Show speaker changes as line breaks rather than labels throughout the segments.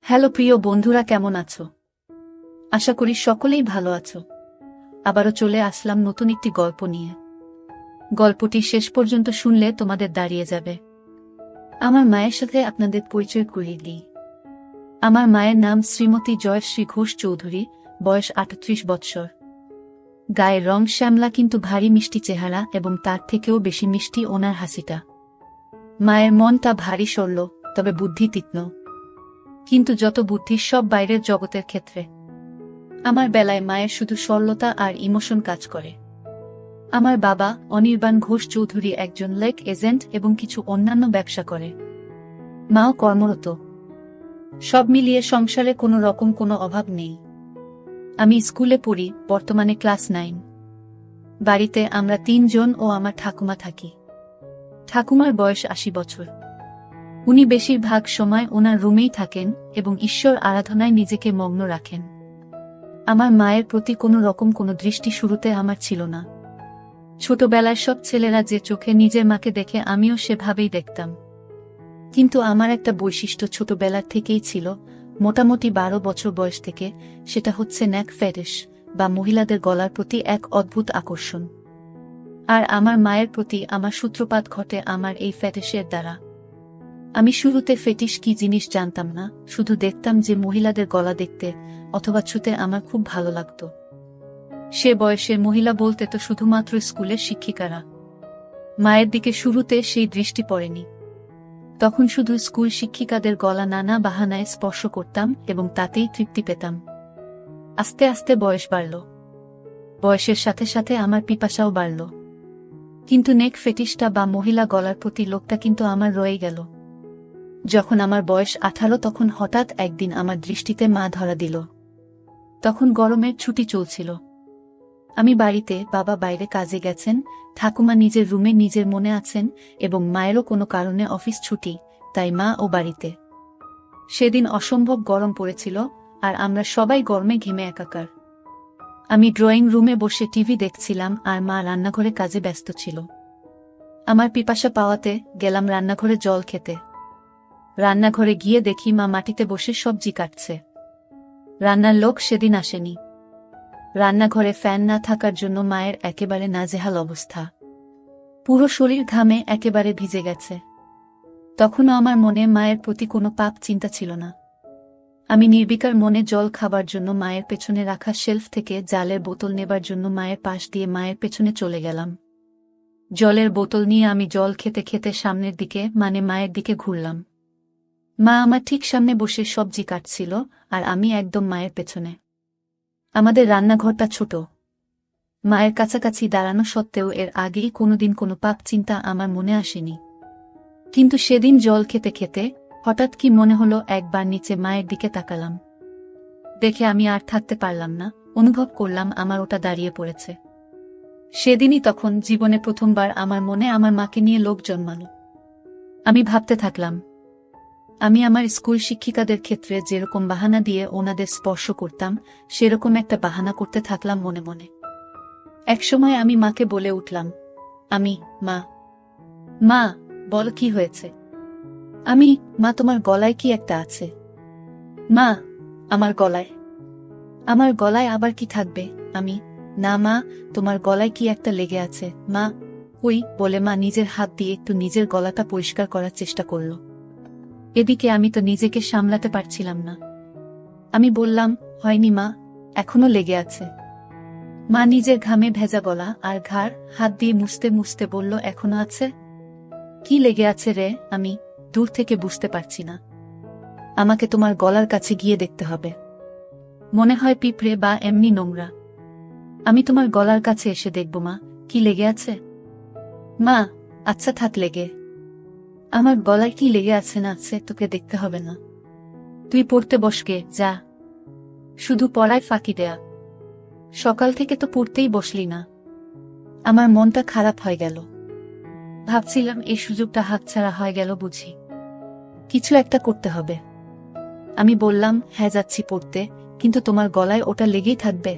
Hello প্রিয় বন্ধুরা, কেমন আছো? আশা করি সকলেই ভালো আছো। আবারও চলে আসলাম নতুন একটি গল্প নিয়ে। গল্পটি শেষ পর্যন্ত শুনলে তোমাদের দাঁড়িয়ে যাবে। আমার মায়ের সাথে আপনাদের পরিচয় করিয়ে দিই। আমার মায়ের নাম শ্রীমতী জয়শ্রী ঘোষ চৌধুরী, বয়স ৩৮ বৎসর। গায়ের রং শ্যামলা, কিন্তু ভারী মিষ্টি চেহারা, এবং তার থেকেও বেশি মিষ্টি ওনার হাসিটা। মায়ের মনটা ভারী সরল, তবে বুদ্ধি তীক্ষ্ণ। কিন্তু যত বুদ্ধি সব বাইরের জগতের ক্ষেত্রে। আমার বেলায় মায়ের শুধু সরলতা আর ইমোশন কাজ করে। আমার বাবা অনির্বাণ ঘোষ চৌধুরী একজন লেক এজেন্ট এবং কিছু অন্যান্য ব্যবসা করে। মাও কর্মরত। সব মিলিয়ে সংসারে কোনো রকম কোনো অভাব নেই। আমি স্কুলে পড়ি, বর্তমানে ক্লাস 9। বাড়িতে আমরা 3 জন ও আমার ঠাকুমা থাকি। ঠাকুমার বয়স 80 বছর। উনি বেশিরভাগ সময় ওনার রুমেই থাকেন এবং ঈশ্বর আরাধনায় নিজেকে মগ্ন রাখেন। আমার মায়ের প্রতি কোনো রকম কোনো দৃষ্টি শুরুতে আমার ছিল না। ছোটবেলায় সব ছেলেরা যে চোখে নিজের মাকে দেখে, আমিও সেভাবেই দেখতাম। কিন্তু আমার একটা বৈশিষ্ট্য ছোটবেলার থেকেই ছিল, মোটামুটি 12 বছর বয়স থেকে, সেটা হচ্ছে নেক ফেটিশ, বা মহিলাদের গলার প্রতি এক অদ্ভুত আকর্ষণ। আর আমার মায়ের প্রতি আমার সূত্রপাত ঘটে আমার এই ফেটিশের দ্বারা। আমি শুরুতে ফেটিশ কি জিনিস জানতাম না, শুধু দেখতাম যে মহিলাদের গলা দেখতে অথবা ছুতে আমার খুব ভালো লাগত। সে বয়সের মহিলা বলতে তো শুধুমাত্র স্কুলের শিক্ষিকারা। মায়ের দিকে শুরুতে সেই দৃষ্টি পড়েনি। তখন শুধু স্কুল শিক্ষিকাদের গলা নানা বাহানায় স্পর্শ করতাম এবং তাতেই তৃপ্তি পেতাম। আস্তে আস্তে বয়স বাড়ল। বয়সের সাথে সাথে আমার পিপাসাও বাড়ল। কিন্তু নেক ফেটিশটা বা মহিলা গলার প্রতি লোকটা কিন্তু আমার রয়ে গেল। যখন আমার বয়স 18, তখন হঠাৎ একদিন আমার দৃষ্টিতে মা ধরা দিল। তখন গরমের ছুটি চলছিল। আমি বাড়িতে, বাবা বাইরে কাজে গেছেন, ঠাকুমা নিজের রুমে নিজের মনে আছেন, এবং মায়েরও কোনো কারণে অফিস ছুটি, তাই মা ও বাড়িতে। সেদিন অসম্ভব গরম পড়েছিল, আর আমরা সবাই গরমে ঘেমে একাকার। আমি ড্রয়িং রুমে বসে টিভি দেখছিলাম, আর মা রান্নাঘরে কাজে ব্যস্ত ছিল। আমার পিপাসা পাওয়াতে গেলাম রান্নাঘরে জল খেতে। রান্নাঘরে গিয়ে দেখি মা মাটিতে বসে সবজি কাটছে। রান্নার লোক সেদিন আসেনি। রান্নাঘরে ফ্যান না থাকার জন্য মায়ের একেবারে নাজেহাল অবস্থা। পুরো শরীর ঘামে একেবারে ভিজে গেছে। তখনও আমার মনে মায়ের প্রতি কোনো পাপ চিন্তা ছিল না। আমি নির্বিকার মনে জল খাবার জন্য মায়ের পেছনে রাখা শেলফ থেকে জালের বোতল নেবার জন্য মায়ের পাশ দিয়ে মায়ের পেছনে চলে গেলাম। জলের বোতল নিয়ে আমি জল খেতে খেতে সামনের দিকে, মানে মায়ের দিকে ঘুরলাম। মা আমার ঠিক সামনে বসে সবজি কাটছিল, আর আমি একদম মায়ের পেছনে। আমাদের রান্নাঘরটা ছোট। মায়ের কাছাকাছি দাঁড়ানো সত্ত্বেও এর আগেই কোনোদিন কোনো পাপ চিন্তা আমার মনে আসেনি। কিন্তু সেদিন জল খেতে খেতে হঠাৎ কি মনে হলো, একবার নিচে মায়ের দিকে তাকালাম। দেখে আমি আর থাকতে পারলাম না, অনুভব করলাম আমার ওটা দাঁড়িয়ে পড়েছে। সেদিনই তখন জীবনে প্রথমবার আমার মনে আমার মাকে নিয়ে লোভ জন্মালো। আমি ভাবতে থাকলাম, আমি আমার স্কুল শিক্ষিকাদের ক্ষেত্রে যেরকম বাহানা দিয়ে ওনাদের স্পর্শ করতাম, সেরকম একটা বাহানা করতে থাকলাম মনে মনে। একসময় আমি মাকে বলে উঠলাম, মা, মা, বল কি হয়েছে? মা, তোমার গলায় কি একটা আছে? মা, আমার গলায়? আমার গলায় আবার কি থাকবে? না মা, তোমার গলায় কি একটা লেগে আছে। মা, ওই বলে মা নিজের হাত দিয়ে একটু নিজের গলাটা পরিষ্কার করার চেষ্টা করল। এদিকে আমি তো নিজেকে সামলাতে পারছিলাম না। আমি বললাম, হয়নি মা, এখনো লেগে আছে। মা নিজের ঘামে ভেজা গলা আর ঘাড় হাত দিয়ে মুছতে মুছতে বলল, এখনো আছে? কি লেগে আছে রে? আমি দূর থেকে বুঝতে পারছি না। আমাকে তোমার গলার কাছে গিয়ে দেখতে হবে। মনে হয় পিঁপড়ে বা এমনি নোংরা। আমি তোমার গলার কাছে এসে দেখব মা, কি লেগে আছে। মা, আচ্ছা থাক লেগে। আমার গলায় কি লেগে আছে না আছে তোকে দেখতে হবে না। তুই পড়তে বসকে, যা। শুধু পড়ায় ফাঁকি দেয়া। সকাল থেকে তো পড়তেই বসলি না। আমার মনটা খারাপ হয়ে গেল। ভাবছিলাম এই সুযোগটা হাতছাড়া হয়ে গেল বুঝি। কিছু একটা করতে হবে। আমি বললাম, হ্যাঁ যাচ্ছি পড়তে, কিন্তু তোমার গলায় ওটা লেগেই থাকবে?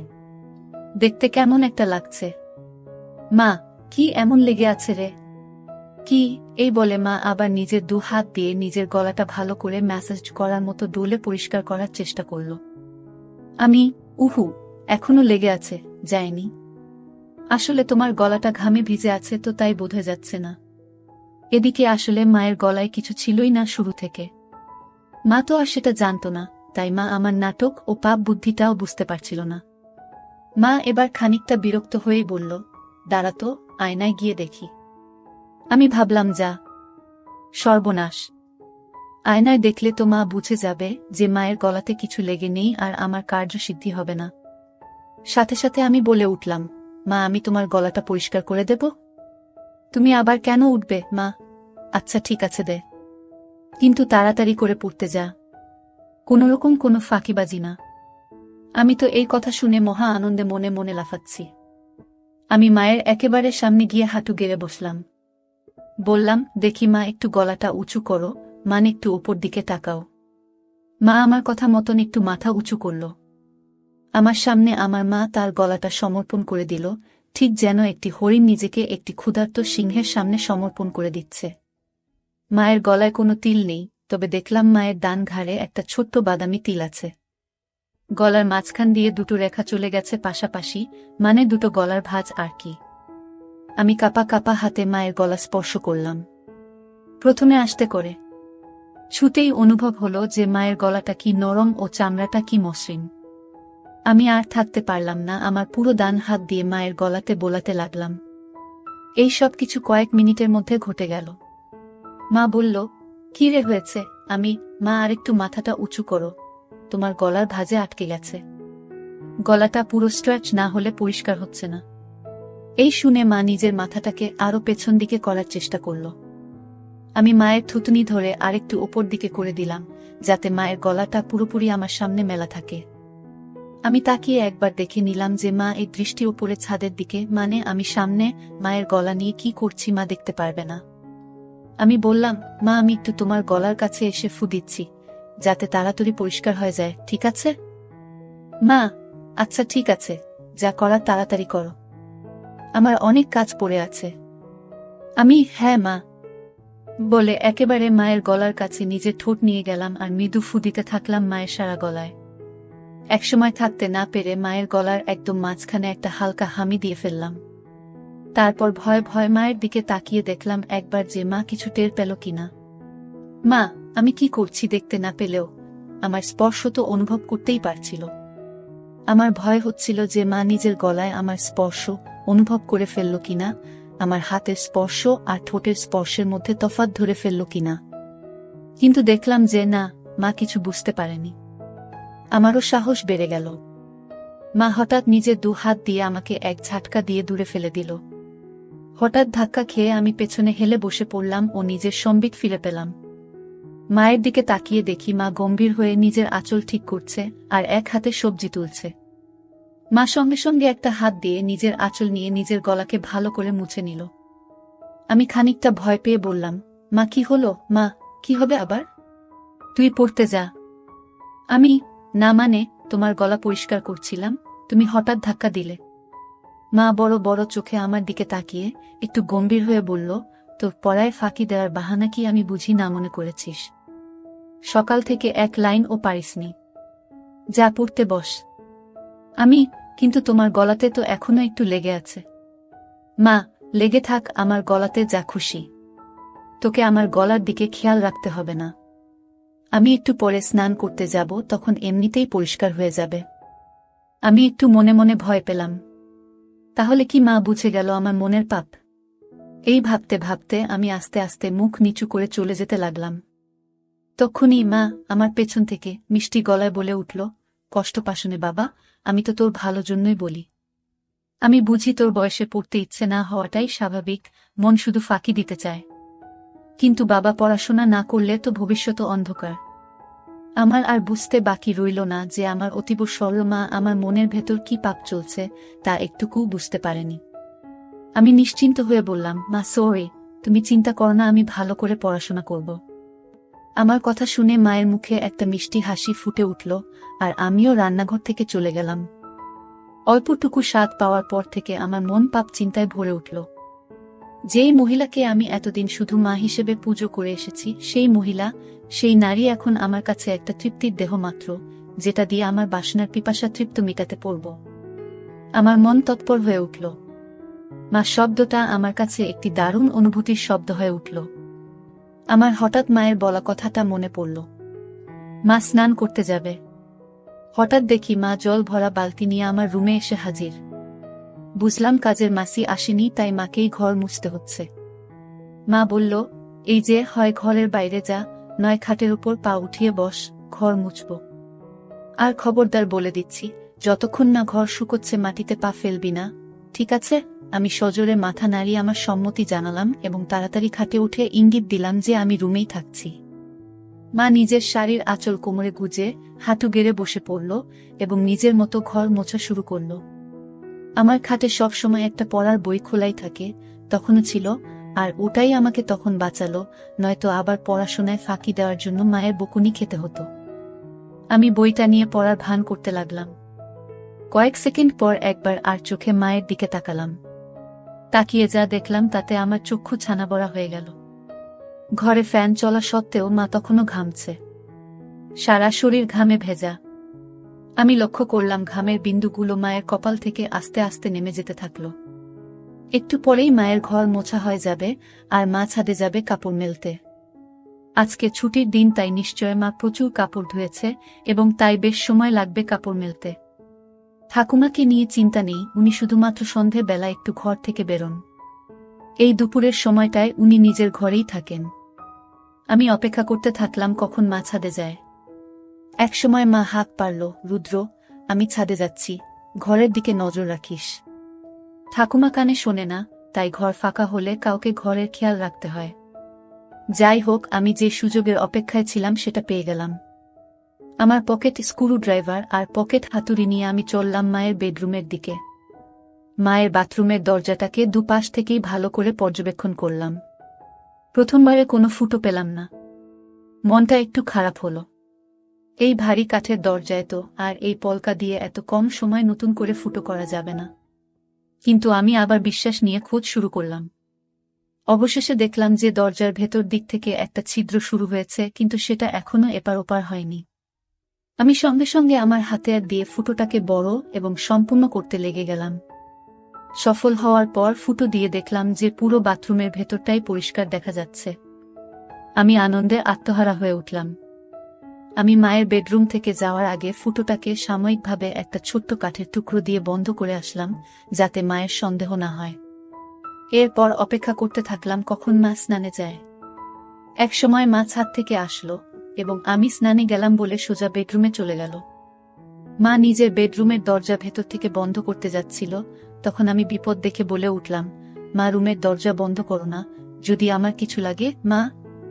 দেখতে কেমন একটা লাগছে। মা, কি এমন লেগে আছে রে? কি? এই বলে মা আবার নিজের 2 হাত দিয়ে নিজের গলাটা ভালো করে ম্যাসাজ করার মতো ডলে পরিষ্কার করার চেষ্টা করল। আমি, উহু, এখনো লেগে আছে, যায়নি। আসলে তোমার গলাটা ঘামে ভিজে আছে তো তাই বোঝা যাচ্ছে না। এদিকে আসলে মায়ের গলায় কিছু ছিলই না শুরু থেকে। মা তো আর সেটা জানত না, তাই মা আমার নাটক ও পাপ বুদ্ধিটাও বুঝতে পারছিল না। মা এবার খানিকটা বিরক্ত হয়েই বলল, দাঁড়া তো, আয়নায় গিয়ে দেখি। আমি ভাবলাম, যা, সর্বনাশ। আয়নায় দেখলে তো মা বুঝে যাবে যে মায়ের গলাতে কিছু লেগে নেই আর আমার কার্যসিদ্ধি হবে না। সাথে সাথে আমি বলে উঠলাম, মা, আমি তোমার গলাটা পরিষ্কার করে দেব? তুমি আবার কেন উঠবে, মা? আচ্ছা ঠিক আছে দে, কিন্তু তাড়াতাড়ি করে পড়তে যা, কোনোরকম কোনো ফাঁকিবাজি না। আমি তো এই কথা শুনে মহা আনন্দে মনে মনে লাফাচ্ছি। আমি মায়ের একেবারে সামনে গিয়ে হাঁটু গেড়ে বসলাম। বললাম, দেখি মা, একটু গলাটা উঁচু করো, মানে একটু উপর দিকে তাকাও। মা আমার কথা মতন একটু মাথা উঁচু করল। আমার সামনে আমার মা তার গলাটা সমর্পণ করে দিল, ঠিক যেন একটি হরিণ নিজেকে একটি ক্ষুধার্ত সিংহের সামনে সমর্পণ করে দিচ্ছে। মায়ের গলায় কোনো তিল নেই, তবে দেখলাম মায়ের ডান ঘাড়ে একটা ছোট্ট বাদামি তিল আছে। গলার মাঝখান দিয়ে 2 রেখা চলে গেছে পাশাপাশি, মানে 2 গলার ভাঁজ আর কি। আমি কাপা কাপা হাতে মায়ের গলা স্পর্শ করলাম। প্রথমে আস্তে করে, ছুতেই অনুভব হলো যে মায়ের গলাটা কি নরম ও চামড়াটা কি মসৃণ। আমি আর থাকতে পারলাম না, আমার পুরো ডান হাত দিয়ে মায়ের গলাতে বোলাতে লাগলাম। এই সব কিছু কয়েক মিনিটের মধ্যে ঘটে গেল। মা বলল, কি রে হয়েছে? আমি, মা, আরেকটু মাথাটা উঁচু করো, তোমার গলার ভাঁজে আটকে গেছে। গলাটা পুরো স্ট্রেচ না হলে পরিষ্কার হচ্ছে না। এই শুনে মা নিজের মাথাটাকে আরো পেছন দিকে করার চেষ্টা করল। আমি মায়ের থুতনি ধরে আরেকটু ওপর দিকে করে দিলাম, যাতে মায়ের গলাটা পুরোপুরি আমার সামনে মেলা থাকে। আমি তাকিয়ে একবার দেখে নিলাম যে মা এই দৃষ্টি ওপরে ছাদের দিকে, মানে আমি সামনে মায়ের গলা নিয়ে কি করছি মা দেখতে পারবে না। আমি বললাম, মা, আমি একটু তোমার গলার কাছে এসে ফু দিচ্ছি, যাতে তাড়াতাড়ি পরিষ্কার হয়ে যায়, ঠিক আছে? মা, আচ্ছা ঠিক আছে, যা করার তাড়াতাড়ি করো, আমার অনেক কাজ পড়ে আছে। আমি, হ্যাঁ মা, বলে একেবারে মায়ের গলার কাছে নিজের ঠোঁট নিয়ে গেলাম আর মৃদু ফু দিতে থাকলাম মায়ের সারা গলায়। একসময় থাকতে না পেরে মায়ের গলার একদম মাঝখানে একটা হালকা হামি দিয়ে ফেললাম। তারপর ভয়ে ভয়ে মায়ের দিকে তাকিয়ে দেখলাম একবার যে মা কিছু টের পেল কিনা। মা, আমি কি করছি দেখতে না পেলেও আমার স্পর্শ তো অনুভব করতেই পারছিল। আমার ভয় হচ্ছিল যে মা নিজের গলায় আমার স্পর্শ অনুভব করে ফেলল কিনা, আমার হাতের স্পর্শ আর ঠোঁটের স্পর্শের মধ্যে তফাৎ ধরে ফেলল কিনা। কিন্তু দেখলাম যে না, মা কিছু বুঝতে পারেনি। আমারও সাহস বেড়ে গেল। মা হঠাৎ নিজের 2 হাত দিয়ে আমাকে এক ঝাটকা দিয়ে দূরে ফেলে দিল। হঠাৎ ধাক্কা খেয়ে আমি পেছনে হেলে বসে পড়লাম ও নিজের সম্বিত ফিরে পেলাম। মায়ের দিকে তাকিয়ে দেখি মা গম্ভীর হয়ে নিজের আঁচল ঠিক করছে আর এক হাতে সবজি তুলছে। মা সঙ্গে সঙ্গে একটা হাত দিয়ে নিজের আঁচল নিয়ে নিজের গলাকে ভালো করে মুছে নিল। আমি খানিকটা ভয় পেয়ে বললাম, মা, কি হলো? মা, কি হবে আবার? তুই পড়তে যা। আমি, না মানে, তোমার গলা পরিষ্কার করছিলাম, তুমি হঠাৎ ধাক্কা দিলে। মা বড় বড় চোখে আমার দিকে তাকিয়ে একটু গম্ভীর হয়ে বলল, তোর পড়ায় ফাঁকি দেওয়ার বাহানা কি আমি বুঝি না মনে করেছিস? সকাল থেকে এক লাইনও পারিসনি, যা পড়তে বস। আমি, কিন্তু তোমার গলাতে তো এখনো একটু লেগে আছে। মা, লেগে থাক আমার গলাতে যা খুশি, তোকে আমার গলার দিকে খেয়াল রাখতে হবে না। আমি একটু পরে স্নান করতে যাব, তখন এমনিতেই পরিষ্কার হয়ে যাবে। আমি একটু মনে মনে ভয় পেলাম, তাহলে কি মা বুঝে গেল আমার মনের পাপ? এই ভাবতে ভাবতে আমি আস্তে আস্তে মুখ নিচু করে চলে যেতে লাগলাম। তখনই মা আমার পেছন থেকে মিষ্টি গলায় বলে উঠল, কষ্ট পাসনে বাবা, আমি তো তোর ভালো জন্যই বলি। আমি বুঝি তোর বয়সে পড়তে ইচ্ছে না হওয়াটাই স্বাভাবিক, মন শুধু ফাঁকি দিতে চায়। কিন্তু বাবা, পড়াশোনা না করলে তো ভবিষ্যৎ অন্ধকার। আমার আর বুঝতে বাকি রইল না যে আমার অতীব সরল মা আমার মনের ভেতর কি পাপ চলছে তা একটুকু বুঝতে পারেনি। আমি নিশ্চিন্ত হয়ে বললাম, মা সরি, তুমি চিন্তা করো না, আমি ভালো করে পড়াশোনা করব। আমার কথা শুনে মায়ের মুখে একটা মিষ্টি হাসি ফুটে উঠল আর আমিও রান্নাঘর থেকে চলে গেলাম। অল্পটুকু স্বাদ পাওয়ার পর থেকে আমার মন পাপ চিন্তায় ভরে উঠল। যেই মহিলাকে আমি এতদিন শুধু মা হিসেবে পুজো করে এসেছি, সেই মহিলা, সেই নারী এখন আমার কাছে একটা তৃপ্তির দেহ মাত্র, যেটা দিয়ে আমার বাসনার পিপাসা তৃপ্ত মেটাতে পারব। আমার মন তৎপর হয়ে উঠল। মা শব্দটা আমার কাছে একটি দারুণ অনুভূতির শব্দ হয়ে উঠল। আমার হঠাৎ মায়ের বলা কথাটা মনে পড়ল। মা স্নান করতে যাবে। হঠাৎ দেখি মা জল ভরা বালতি নিয়ে আমার রুমে এসে হাজির। বুঝলাম কাজের মাসি আসেনি, তাই মাকেই ঘর মুছতে হচ্ছে। মা বলল, এই যে, হয় ঘরের বাইরে যা, নয় খাটের উপর পা উঠিয়ে বস, ঘর মুছব। আর খবরদার বলে দিচ্ছি, যতক্ষণ না ঘর শুকোচ্ছে মাটিতে পা ফেলবি না, ঠিক আছে? আমি সজোরে মাথা নাড়িয়ে আমার সম্মতি জানালাম এবং তাড়াতাড়ি খাটে উঠে ইঙ্গিত দিলাম যে আমি রুমেই থাকছি। মা নিজের শাড়ির আঁচল কোমরে গুজে হাঁটু গেড়ে বসে পড়ল এবং নিজের মতো ঘর মোছা শুরু করল। আমার খাটে সবসময় একটা পড়ার বই খোলাই থাকে, তখনও ছিল, আর ওটাই আমাকে তখন বাঁচালো, নয়তো আবার পড়াশোনায় ফাঁকি দেওয়ার জন্য মায়ের বকুনি খেতে হতো। আমি বইটা নিয়ে পড়ার ভান করতে লাগলাম। কয়েক সেকেন্ড পর একবার আর চোখে মায়ের দিকে তাকালাম। তাকিয়ে যা দেখলাম তাতে আমার চক্ষু ছানাবড়া হয়ে গেল। ঘরে ফ্যান চলা সত্ত্বেও মা তখনও ঘামছে, সারা শরীর ঘামে ভেজা। আমি লক্ষ্য করলাম ঘামের বিন্দুগুলো মায়ের কপাল থেকে আস্তে আস্তে নেমে যেতে থাকল। একটু পরেই মায়ের ঘর মোছা হয়ে যাবে আর মা ছাদে যাবে কাপড় মেলতে। আজকে ছুটির দিন, তাই নিশ্চয় মা প্রচুর কাপড় ধুয়েছে এবং তাই বেশ সময় লাগবে কাপড় মেলতে। ঠাকুমাকে নিয়ে চিন্তা নেই, উনি শুধুমাত্র সন্ধে বেলা একটু ঘর থেকে বেরোন। এই দুপুরের সময়টায় উনি নিজের ঘরেই থাকেন। আমি অপেক্ষা করতে থাকলাম কখন মা ছাদে যায়। একসময় মা হাত পারল, রুদ্র, আমি ছাদে যাচ্ছি, ঘরের দিকে নজর রাখিস। ঠাকুমা কানে শোনে না, তাই ঘর ফাঁকা হলে কাউকে ঘরের খেয়াল রাখতে হয়। যাই হোক, আমি যে সুযোগের অপেক্ষায় ছিলাম সেটা পেয়ে গেলাম। আমার পকেট স্ক্রু ড্রাইভার আর পকেট হাতুড়ি নিয়ে আমি চললাম মায়ের বেডরুমের দিকে। মায়ের বাথরুমের দরজাটাকে দুপাশ থেকেই ভালো করে পর্যবেক্ষণ করলাম। প্রথমবারে কোনো ফুটো পেলাম না। মনটা একটু খারাপ হলো। এই ভারী কাঠের দরজায় তো আর এই পলকা দিয়ে এত কম সময় নতুন করে ফুটো করা যাবে না। কিন্তু আমি আবার বিশ্বাস নিয়ে খোঁজ শুরু করলাম। অবশেষে দেখলাম যে দরজার ভেতর দিক থেকে একটা ছিদ্র শুরু হয়েছে, কিন্তু সেটা এখনো এপার ওপার হয়নি। আমি সঙ্গে সঙ্গে আমার হাতিয়ার দিয়ে ফুটোটাকে বড় এবং সম্পূর্ণ করতে লেগে গেলাম। সফল হওয়ার পর ফুটো দিয়ে দেখলাম যে পুরো বাথরুমের ভেতরটাই পরিষ্কার দেখা যাচ্ছে। আমি আনন্দে আত্মহারা হয়ে উঠলাম। আমি মায়ের বেডরুম থেকে যাওয়ার আগে ফুটোটাকে সাময়িকভাবে একটা ছোট্ট কাঠের টুকরো দিয়ে বন্ধ করে আসলাম, যাতে মায়ের সন্দেহ না হয়। এরপর অপেক্ষা করতে থাকলাম কখন মা স্নানে যায়। একসময় মা ছাদ থেকে আসলো এবং আমি স্নানে গেলাম বলে সোজা বেডরুমে চলে গেল। মা নিজের বেডরুমের দরজা ভেতর থেকে বন্ধ করতে যাচ্ছিল, তখন আমি বিপদ দেখে বলে উঠলাম, মা, রুমের দরজা বন্ধ করো না, যদি আমার কিছু লাগে। মা,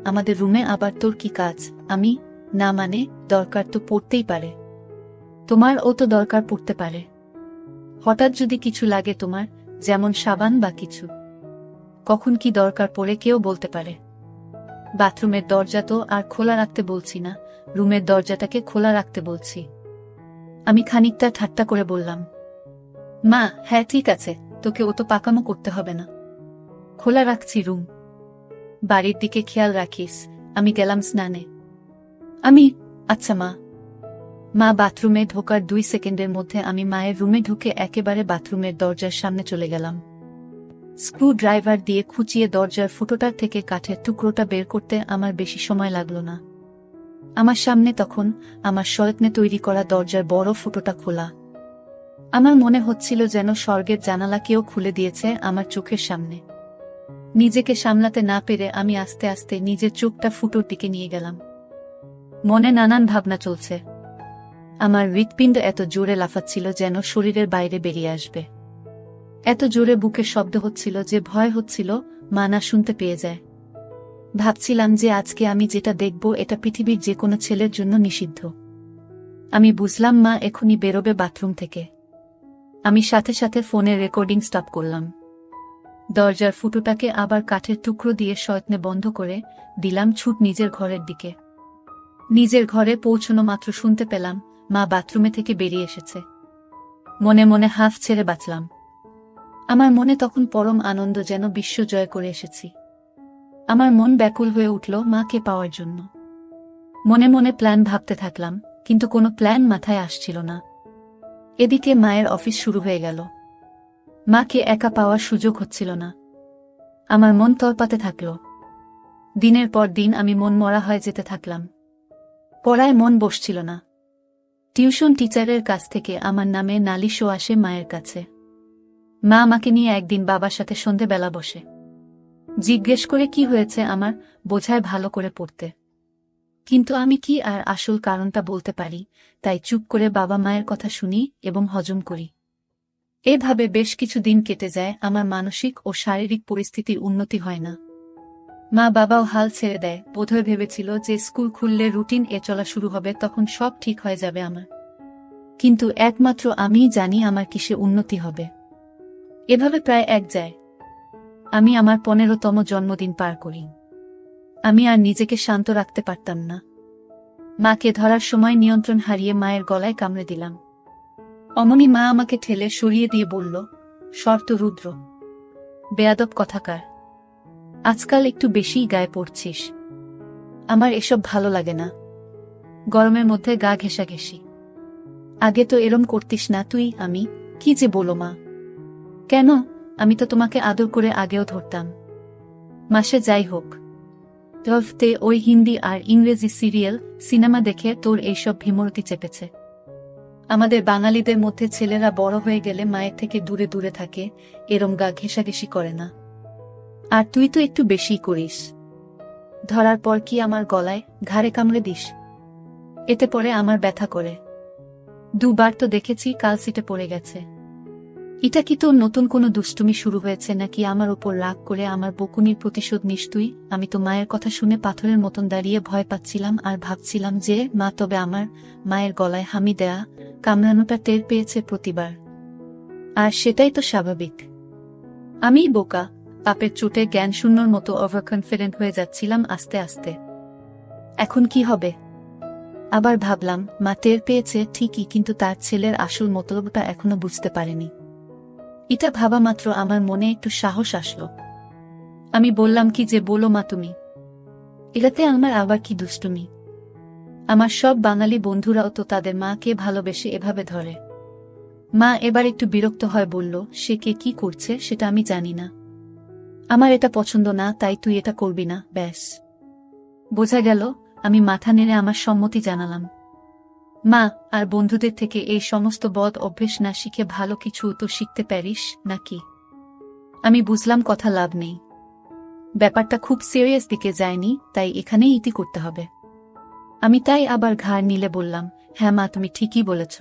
আমাদের রুমে আবার তোর কি কাজ? আমি, না মানে, দরকার তো পড়তেই পারে। তোমার ও তো দরকার পড়তে পারে। হঠাৎ যদি কিছু লাগে তোমার, যেমন সাবান বা কিছু। কখন কি দরকার পড়ে কেউ বলতে পারে। বাথরুমের দরজা তো আর খোলা রাখতে বলছি না, রুমের দরজাটাকে খোলা রাখতে বলছি। আমি খানিকটা ঠাট্টা করে বললাম। মা, হ্যাঁ ঠিক আছে, তোকে ও তো পাকামো করতে হবে না, খোলা রাখছি রুম। বাড়ির দিকে খেয়াল রাখিস। আমি গেলাম স্নানে। আমি, আচ্ছা মা। মা বাথরুমে ঢোকার 2 সেকেন্ডের মধ্যে আমি মায়ের রুমে ঢুকে একেবারে বাথরুমের দরজার সামনে চলে গেলাম। স্ক্রু ড্রাইভার দিয়ে খুঁচিয়ে দরজার ফুটোটার থেকে কাঠের টুকরোটা বের করতে আমার বেশি সময় লাগলো না। আমার সামনে তখন আমার সযত্নে তৈরি করা দরজার বড় ফুটোটা খোলা। আমার মনে হচ্ছিল যেন স্বর্গের জানালা কেউ খুলে দিয়েছে আমার চোখের সামনে। নিজেকে সামলাতে না পেরে আমি আস্তে আস্তে নিজের চোখটা ফুটোর দিকে নিয়ে গেলাম। মনে নানান ভাবনা চলছে। আমার হৃৎপিণ্ড এত জোরে লাফাচ্ছিল যেন শরীরের বাইরে বেরিয়ে আসবে। এত জোরে বুকের শব্দ হচ্ছিল যে ভয় হচ্ছিল মা না শুনতে পেয়ে যায়। ভাবছিলাম যে আজকে আমি যেটা দেখব এটা পৃথিবীর যে কোনো ছেলের জন্য নিষিদ্ধ। আমি বুঝলাম মা এখনই বেরোবে বাথরুম থেকে। আমি সাথে সাথে ফোনের রেকর্ডিং স্টপ করলাম। দরজার ফুটোটাকে আবার কাঠের টুকরো দিয়ে সযত্নে বন্ধ করে দিলাম ছুট নিজের ঘরের দিকে। নিজের ঘরে পৌঁছানো মাত্র শুনতে পেলাম মা বাথরুমে থেকে বেরিয়ে এসেছে। মনে মনে হাফ ছেড়ে বাঁচলাম। আমার মনে তখন পরম আনন্দ, যেন বিশ্ব জয় করে এসেছি। আমার মন ব্যাকুল হয়ে উঠল মাকে পাওয়ার জন্য। মনে মনে প্ল্যান ভাবতে থাকলাম, কিন্তু কোনো প্ল্যান মাথায় আসছিল না। এদিকে মায়ের অফিস শুরু হয়ে গেল। মাকে একা পাওয়ার সুযোগ হচ্ছিল না। আমার মন তড়পাতে থাকল। দিনের পর দিন আমি মন মরা হয়ে যেতে থাকলাম। পড়ায় মন বসছিল না। টিউশন টিচারের কাছ থেকে আমার নামে নালিশও আসে মায়ের কাছে। মা আমাকে নিয়ে একদিন বাবার সাথে সন্ধেবেলা বসে। জিজ্ঞেস করে কি হয়েছে আমার, বোঝায় ভালো করে পড়তে। কিন্তু আমি কি আর আসল কারণটা বলতে পারি, তাই চুপ করে বাবা মায়ের কথা শুনি এবং হজম করি। এভাবে বেশ কিছু দিন কেটে যায়, আমার মানসিক ও শারীরিক পরিস্থিতির উন্নতি হয় না। মা বাবাও হাল ছেড়ে দেয়, বোধহয় ভেবেছিল যে স্কুল খুললে রুটিন চলা শুরু হবে, তখন সব ঠিক হয়ে যাবে আমার। কিন্তু একমাত্র আমিই জানি আমার কিসে উন্নতি হবে। এভাবে প্রায় এক যায়। আমি আমার 15তম জন্মদিন পার করি। আমি আর নিজেকে শান্ত রাখতে পারতাম না। মাকে ধরার সময় নিয়ন্ত্রণ হারিয়ে মায়ের গলায় কামড়ে দিলাম। অমনি মা আমাকে ঠেলে সরিয়ে দিয়ে বলল, শর্ত রুদ্র, বেয়াদব কথাকার, আজকাল একটু বেশিই গায়ে পড়ছিস। আমার এসব ভালো লাগে না। গরমের মধ্যে গা ঘেঁষাঘেঁষি। আগে তো এরম করতিস না তুই। আমি কি যে বলো মা। কেন? আমি তো তোমাকে আদর করে আগেও ধরতাম। মাসে যাই হোক, তে ওই হিন্দি আর ইংরেজি সিরিয়াল সিনেমা দেখে তোর এইসব ভীমরতি চেপেছে। আমাদের বাঙালিদের মধ্যে ছেলেরা বড় হয়ে গেলে মায়ের থেকে দূরে দূরে থাকে, এরম গা ঘেঁষাঘেঁষি করে না। আর তুই তো একটু বেশিই করিস। ধরার পর কি আমার গলায় ঘাড়ে কামড়ে দিস। এতে পরে আমার ব্যথা করে। 2 বার তো দেখেছি কালসিটে পড়ে গেছে। এটা কি তোর নতুন কোনো দুষ্টুমি শুরু হয়েছে নাকি আমার উপর রাগ করে আমার বকুনির প্রতিশোধ নিস তুই? আমি তো মায়ের কথা শুনে পাথরের মতন দাঁড়িয়ে ভয় পাচ্ছিলাম আর ভাবছিলাম যে মা তবে আমার মায়ের গলায় হামি দেয়া কামড়ানোটা টের পেয়েছে প্রতিবার। আর সেটাই তো স্বাভাবিক। আমিই বোকা, পাপের চোটে জ্ঞান শূন্যর মতো ওভার কনফিডেন্ট হয়ে যাচ্ছিলাম আস্তে আস্তে। এখন কি হবে? আবার ভাবলাম মা টের পেয়েছে ঠিকই, কিন্তু তার ছেলের আসল মতলবটা এখনো বুঝতে পারেনি। এটা ভাবা মাত্র আমার মনে একটু সাহস আসলো। আমি বললাম, কি যে বলো মা তুমি। এটাতে আমার আবার কি দুষ্টুমি? আমার সব বাঙালি বন্ধুরাও তো তাদের মাকে ভালোবেসে এভাবে ধরে। মা এবার একটু বিরক্ত হয়, বলল, সে কে কি করছে সেটা আমি জানি না। আমার এটা পছন্দ না, তাই তুই এটা করবি না, ব্যাস। বোঝা গেল। আমি মাথা নেড়ে আমার সম্মতি জানালাম। মা, আর বন্ধুদের থেকে এই সমস্ত বদ অভ্যেস না শিখে ভালো কিছু তো শিখতে পারিস নাকি? আমি বুঝলাম কথা লাভ নেই। ব্যাপারটা খুব সিরিয়াস দিকে যায়নি, তাই এখানেই ইতি করতে হবে। আমি তাই আবার ঘাড় নিলে বললাম, হ্যাঁ মা, তুমি ঠিকই বলেছ।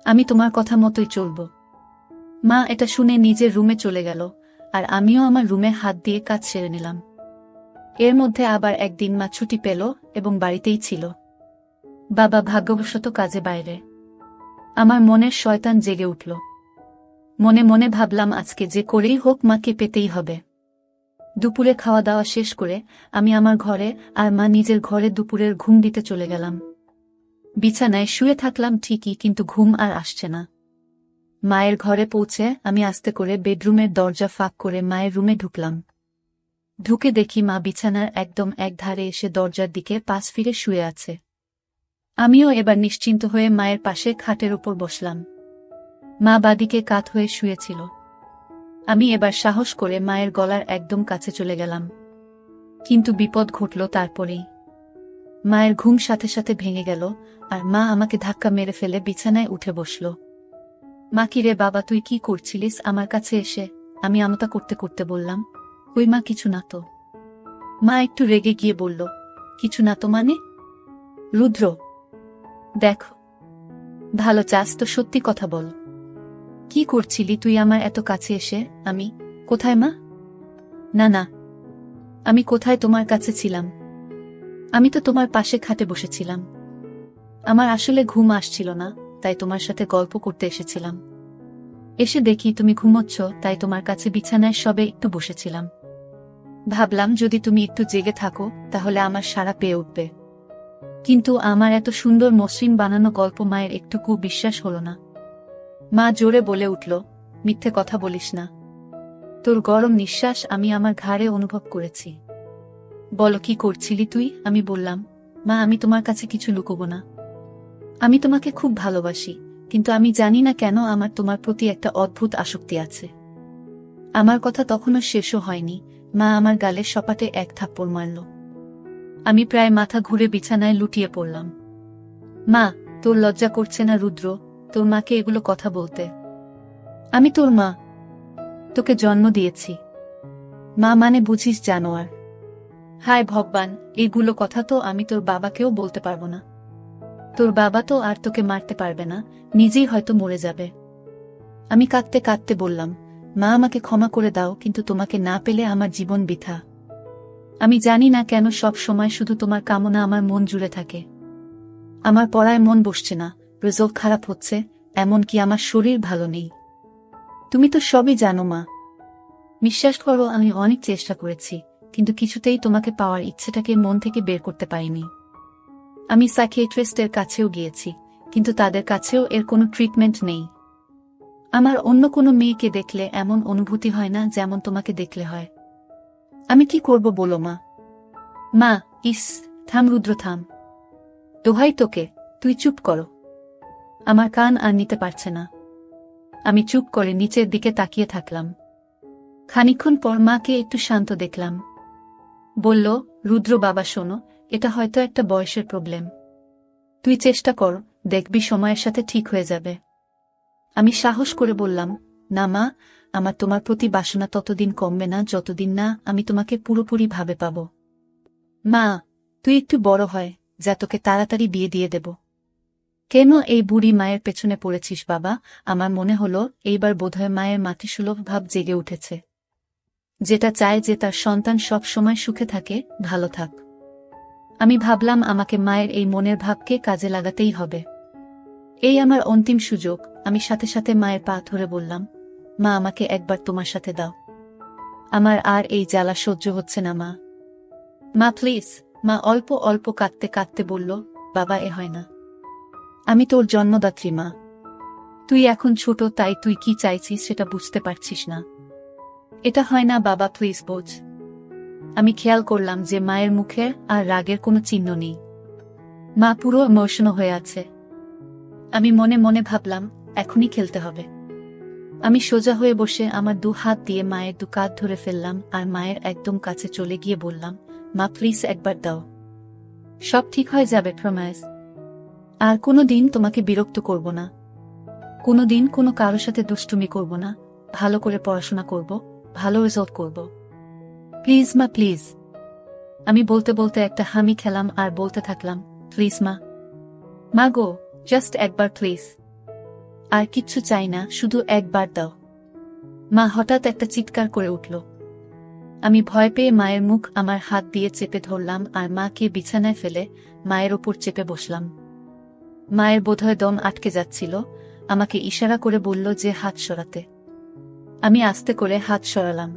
আমি তোমার কথা মতোই চলব। মা এটা শুনে নিজের রুমে চলে গেল, আর আমিও আমার রুমে হাত দিয়ে কাজ সেরে নিলাম। এর মধ্যে আবার একদিন মা ছুটি পেল এবং বাড়িতেই ছিল। বাবা ভাগ্যবশত কাজে বাইরে। আমার মনের শয়তান জেগে উঠল। মনে মনে ভাবলাম, আজকে যে করেই হোক মাকে পেতেই হবে। দুপুরে খাওয়া দাওয়া শেষ করে আমি আমার ঘরে আর মা নিজের ঘরে দুপুরের ঘুম দিতে চলে গেলাম। বিছানায় শুয়ে থাকলাম ঠিকই, কিন্তু ঘুম আর আসছে না। মায়ের ঘরে পৌঁছে আমি আস্তে করে বেডরুমের দরজা ফাঁক করে মায়ের রুমে ঢুকলাম। ঢুকে দেখি মা বিছানার একদম এক ধারে এসে দরজার দিকে পাশ ফিরে শুয়ে আছে। আমিও এবার নিশ্চিন্ত হয়ে মায়ের পাশে খাটের উপর বসলাম। মা বাদিকে কাত হয়ে শুয়েছিল। আমি এবার সাহস করে মায়ের গলার একদম কাছে চলে গেলাম। কিন্তু বিপদ ঘটল তারপরেই। মায়ের ঘুম সাথে সাথে ভেঙে গেল, আর মা আমাকে ধাক্কা মেরে ফেলে বিছানায় উঠে বসল। মা, কি রে বাবা, তুই কি করছিলিস আমার কাছে এসে? আমি আমতা করতে করতে বললাম, ওই মা, কিছু না তো। মা একটু রেগে গিয়ে বলল, কিছু না তো মানে? রুদ্র, দেখ, ভালো চাস তো সত্যি কথা বল। কি করছিলি তুই আমার এত কাছে এসে? আমি কোথায় মা? না না, আমি কোথায় তোমার কাছে ছিলাম? আমি তো তোমার পাশে খাটে বসেছিলাম। আমার আসলে ঘুম আসছিল না, তাই তোমার সাথে গল্প করতে এসেছিলাম। এসে দেখি তুমি ঘুমোচ্ছ, তাই তোমার কাছে বিছানায় সবে একটু বসেছিলাম। ভাবলাম যদি তুমি একটু জেগে থাকো তাহলে আমার সাড়া পেয়ে উঠবে। কিন্তু আমার এত সুন্দর মসৃণ বানানো গল্প মায়ের একটুকু বিশ্বাস হলো না। মা জোরে বলে উঠল, মিথ্যে কথা বলিস না। তোর গরম নিঃশ্বাস আমি আমার ঘাড়ে অনুভব করেছি। বলো কি করছিলি তুই? আমি বললাম, মা আমি তোমার কাছে কিছু লুকোবো না। আমি তোমাকে খুব ভালোবাসি, কিন্তু আমি জানি না কেন আমার তোমার প্রতি একটা অদ্ভুত আসক্তি আছে। আমার কথা তখনও শেষও হয়নি, মা আমার গালে সপাটে এক থাপ্পড় মারল। আমি প্রায় মাথা ঘুরে বিছানায় লুটিয়ে পড়লাম। মা, তোর লজ্জা করছে না রুদ্র তোর মাকে এগুলো কথা বলতে? আমি তোর মা, তোকে জন্ম দিয়েছি। মা মানে বুঝিস জানোয়ার। হায় ভগবান, এইগুলো কথা তো আমি তোর বাবাকেও বলতে পারবো না। তোর বাবা তো আর তোকে মারতে পারবে না, নিজেই হয়তো মরে যাবে। আমি কাঁদতে কাঁদতে বললাম, মা আমাকে ক্ষমা করে দাও, কিন্তু তোমাকে না পেলে আমার জীবন বৃথা। আমি জানি না কেন সব সময় শুধু তোমার কামনা আমার মন জুড়ে থাকে। আমার পড়ায় মন বসছে না, রেজাল্ট খারাপ হচ্ছে, এমনকি আমার শরীর ভালো নেই। তুমি তো সবই জানো মা। বিশ্বাস করো আমি অনেক চেষ্টা করেছি, কিন্তু কিছুতেই তোমাকে পাওয়ার ইচ্ছেটাকে মন থেকে বের করতে পারিনি। আমি সাইকিয়াট্রিস্টের কাছেও গিয়েছি, কিন্তু তাদের কাছেও এর কোনো ট্রিটমেন্ট নেই। আমার অন্য কোনো মেয়েকে দেখলে এমন অনুভূতি হয় না যেমন তোমাকে দেখলে হয়। আমি কি করব বলো মা? মা, ইস, থাম রুদ্র থাম। দোহাই তোকে, তুই চুপ করো। আমার কান আর নিতে পারছে না। আমি চুপ করে নিচের দিকে তাকিয়ে থাকলাম। খানিকক্ষণ পর মাকে একটু শান্ত দেখলাম। বলল, রুদ্র বাবা শোনো, এটা হয়তো একটা বয়সের প্রবলেম। তুই চেষ্টা কর, দেখবি সময়ের সাথে ঠিক হয়ে যাবে। আমি সাহস করে বললাম, না মা, আমার তোমার প্রতি বাসনা ততদিন কমবে না যতদিন না আমি তোমাকে পুরোপুরি ভাবে পাব। মা, তুই একটু বড় হয় যা, তোকে তাড়াতাড়ি বিয়ে দিয়ে দেব। কেন এই বুড়ি মায়ের পেছনে পড়েছিস বাবা? আমার মনে হলো এইবার বোধহয় মায়ের মাতৃসুলভ ভাব জেগে উঠেছে, যেটা চায় যে তার সন্তান সব সময় সুখে থাকে, ভালো থাক। আমি ভাবলাম আমাকে মায়ের এই মনের ভাবকে কাজে লাগাতেই হবে। এই আমার অন্তিম সুযোগ। আমি সাথে সাথে মায়ের পা ধরে বললাম, মা আমাকে একবার তোমার সাথে দাও। আমার আর এই জ্বালা সহ্য হচ্ছে না মা। মা প্লিজ। মা অল্প অল্প কাঁদতে কাঁদতে বলল, বাবা এ হয় না। আমি তোর জন্মদাত্রী মা। তুই এখন ছোট, তাই তুই কি চাইছিস সেটা বুঝতে পারছিস না। এটা হয় না বাবা, প্লিজ বোঝ। আমি খেয়াল করলাম যে মায়ের মুখে আর রাগের কোনো চিহ্ন নেই। মা পুরো ইমোশনাল হয়ে আছে। আমি মনে মনে ভাবলাম, এখনই খেলতে হবে। আমি সোজা হয়ে বসে আমার 2 হাত দিয়ে মায়ের 2 কাঁধ ধরে ফেললাম আর মায়ের একদম কাছে চলে গিয়ে বললাম, মা প্লিজ একবার দাও। সব ঠিক হয়ে যাবে, প্রমিস। আর কোনো দিন তোমাকে বিরক্ত করব না। কোনো দিন কোনো কারো সাথে দুষ্টুমি করব না। ভালো করে পড়াশোনা করব, ভালো রেজাল্ট করব। প্লিজ মা, প্লিজ। আমি বলতে বলতে একটা হামি খেলাম আর বলতে থাকলাম, প্লিজ মা। মা গো, জাস্ট একবার প্লিজ। আর কিচ্ছু চাই না, শুধু একবার দাও। মা হঠাৎ একটা চিৎকার করে উঠল। আমি ভয় পেয়ে মায়ের মুখ আমার হাত দিয়ে চেপে ধরলাম আর মাকে বিছানায় ফেলে মায়ের ওপর চেপে বসলাম। মায়ের বোধহয় দম আটকে যাচ্ছিল, আমাকে ইশারা করে বলল যে হাত সরাতে। আমি আস্তে করে হাত সরালাম।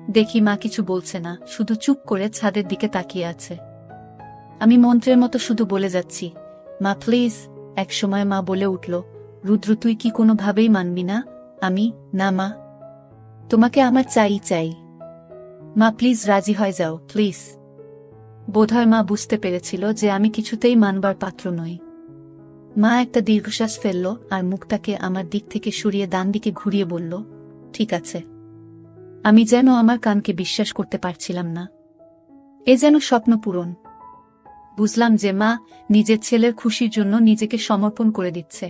দেখি মা কিছু বলছে না, শুধু চুপ করে ছাদের দিকে তাকিয়ে আছে। আমি মন্ত্রের মতো শুধু বলে যাচ্ছি, মা প্লিজ। এক সময় মা বলে উঠল, রুদ্র তুই কি কোনোভাবেই মানবি না? আমি, না মা, তোমাকে আমার চাই চাই। মা প্লিজ রাজি হয়ে যাও, প্লিজ। বোধহয় মা বুঝতে পেরেছিল যে আমি কিছুতেই মানবার পাত্র নই। মা একটা দীর্ঘশ্বাস ফেলল আর মুখটাকে আমার দিক থেকে সরিয়ে ডান দিকে ঘুরিয়ে বলল, ঠিক আছে। আমি যেন আমার কানকে বিশ্বাস করতে পারছিলাম না। এ যেন স্বপ্ন পূরণ। বুঝলাম যে মা নিজের ছেলের খুশির জন্য নিজেকে সমর্পণ করে দিচ্ছে।